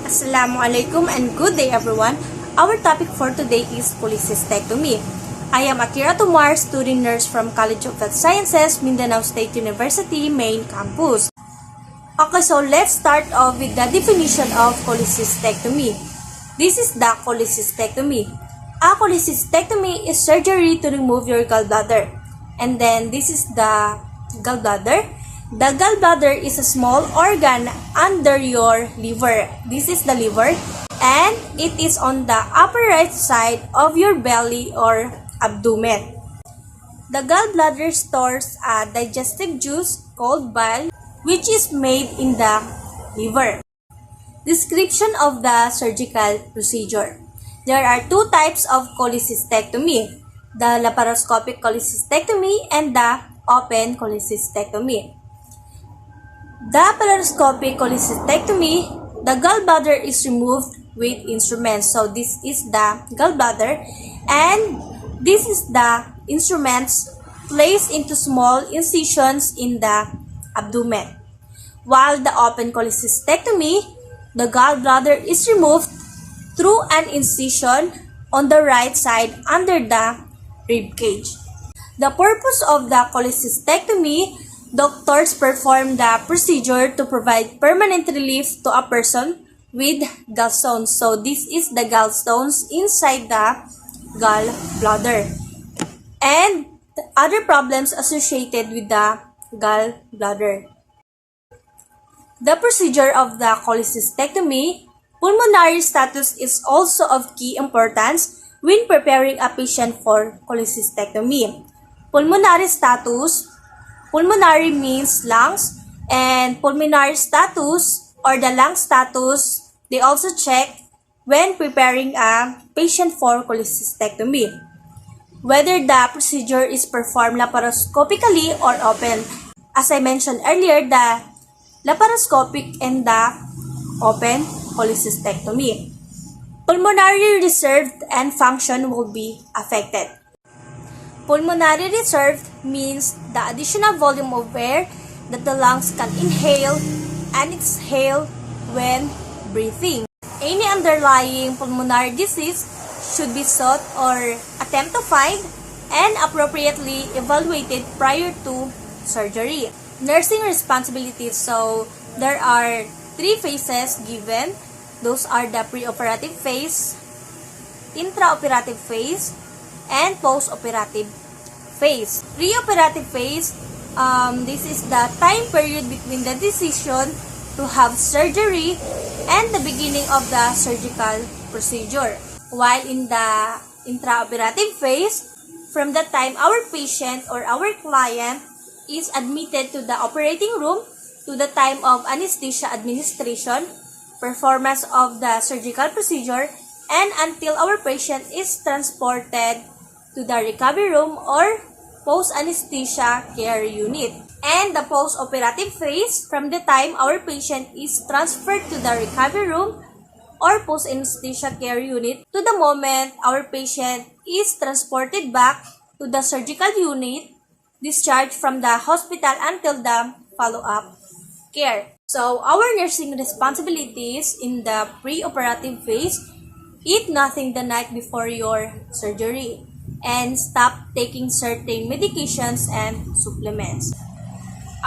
Assalamualaikum and good day everyone. Our topic for today is cholecystectomy. I am Akira Tomar, student nurse from College of Health Sciences, Mindanao State University, main campus. Okay, so let's start off with the definition of cholecystectomy. This is the cholecystectomy. A cholecystectomy is surgery to remove your gallbladder. And then this is the gallbladder. The gallbladder is a small organ under your liver. This is the liver, and it is on the upper right side of your belly or abdomen. The gallbladder stores a digestive juice called bile, which is made in the liver. Description of the surgical procedure. There are two types of cholecystectomy, the laparoscopic cholecystectomy and the open cholecystectomy. The laparoscopic cholecystectomy, the gallbladder is removed with instruments. So this is the gallbladder, and this is the instruments placed into small incisions in the abdomen. While the open cholecystectomy, the gallbladder is removed through an incision on the right side under the rib cage. The purpose of the cholecystectomy: doctors perform the procedure to provide permanent relief to a person with gallstones. So this is the gallstones inside the gallbladder and other problems associated with the gallbladder. The procedure of the cholecystectomy: pulmonary status is also of key importance when preparing a patient for cholecystectomy. Pulmonary status: pulmonary means lungs, and pulmonary status or the lung status, they also check when preparing a patient for cholecystectomy. Whether the procedure is performed laparoscopically or open. As I mentioned earlier, the laparoscopic and the open cholecystectomy. Pulmonary reserve and function will be affected. Pulmonary reserve means the additional volume of air that the lungs can inhale and exhale when breathing. Any underlying pulmonary disease should be sought or attempt to find and appropriately evaluated prior to surgery. Nursing responsibilities. So there are 3 phases given. Those are the preoperative phase, intraoperative phase, and post-operative phase. Preoperative phase, this is the time period between the decision to have surgery and the beginning of the surgical procedure. While in the intraoperative phase, from the time our patient or our client is admitted to the operating room to the time of anesthesia administration, performance of the surgical procedure, and until our patient is transported to the recovery room or post-anesthesia care unit. And the post-operative phase, from the time our patient is transferred to the recovery room or post-anesthesia care unit to the moment our patient is transported back to the surgical unit, discharged from the hospital until the follow-up care. So, our nursing responsibilities in the pre-operative phase: eat nothing the night before your surgery, and stop taking certain medications and supplements.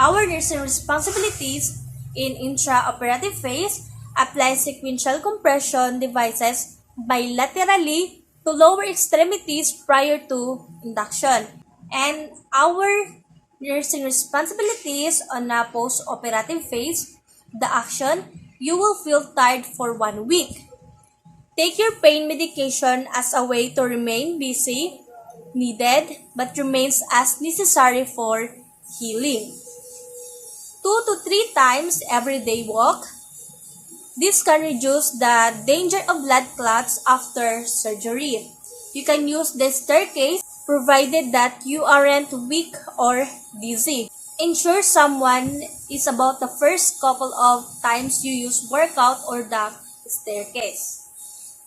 Our nursing responsibilities in intraoperative phase: apply sequential compression devices bilaterally to lower extremities prior to induction. And our nursing responsibilities on a post-operative phase: the action: you will feel tired for 1 week. Take your pain medication as a way to remain busy, needed, but remains as necessary for healing. 2 to 3 times everyday walk. This can reduce the danger of blood clots after surgery. You can use the staircase provided that you aren't weak or dizzy. Ensure someone is about the first couple of times you use workout or the staircase.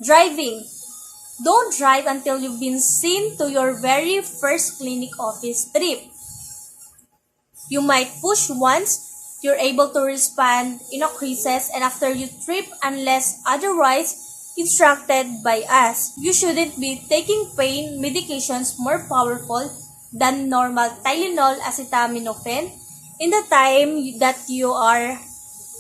Driving. Don't drive until you've been seen to your very first clinic office trip. You might push once You're able to respond in creases and after you trip unless otherwise instructed by us. You shouldn't be taking pain medications more powerful than normal Tylenol, acetaminophen in the time that you are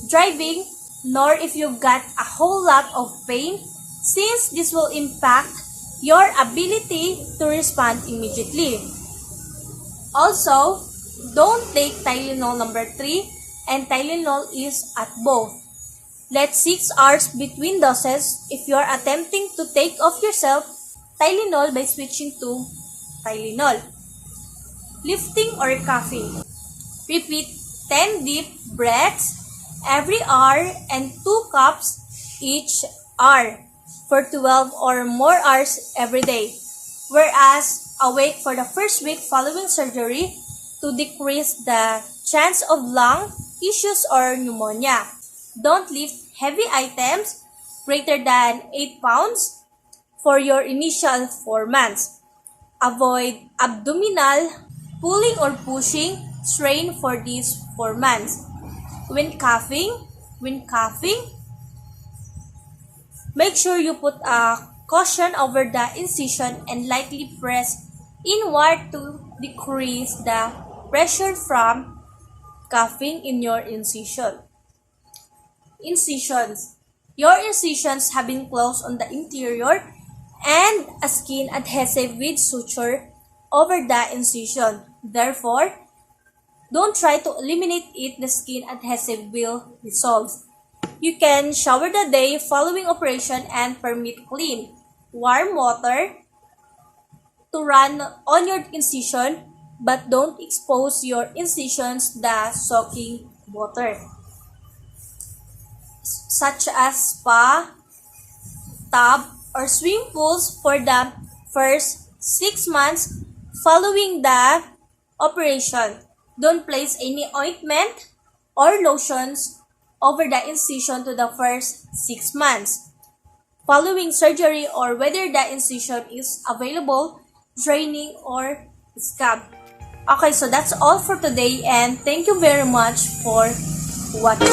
driving, nor if you've got a whole lot of pain, since this will impact your ability to respond immediately. Also, don't take Tylenol number 3 and Tylenol is at both. Let 6 hours between doses if you are attempting to take off yourself Tylenol by switching to Tylenol. Lifting or coughing. Repeat 10 deep breaths every hour and 2 cups each hour for 12 or more hours every day. Whereas, awake for the first week following surgery to decrease the chance of lung issues or pneumonia. Don't lift heavy items greater than 8 pounds for your initial 4 months. Avoid abdominal pulling or pushing strain for these 4 months. When coughing, make sure you put a cushion over the incision and lightly press inward to decrease the pressure from coughing in your incision. Incisions. Your incisions have been closed on the interior and a skin adhesive with suture over the incision. Therefore, don't try to eliminate it, the skin adhesive will dissolve. You can shower the day following operation and permit clean, warm water to run on your incision, but don't expose your incisions the soaking water, such as spa, tub, or swimming pools for the first 6 months following the operation. Don't place any ointment or lotions over the incision to the first 6 months following surgery or whether the incision is available, draining, or scab. Okay, so that's all for today and thank you very much for watching.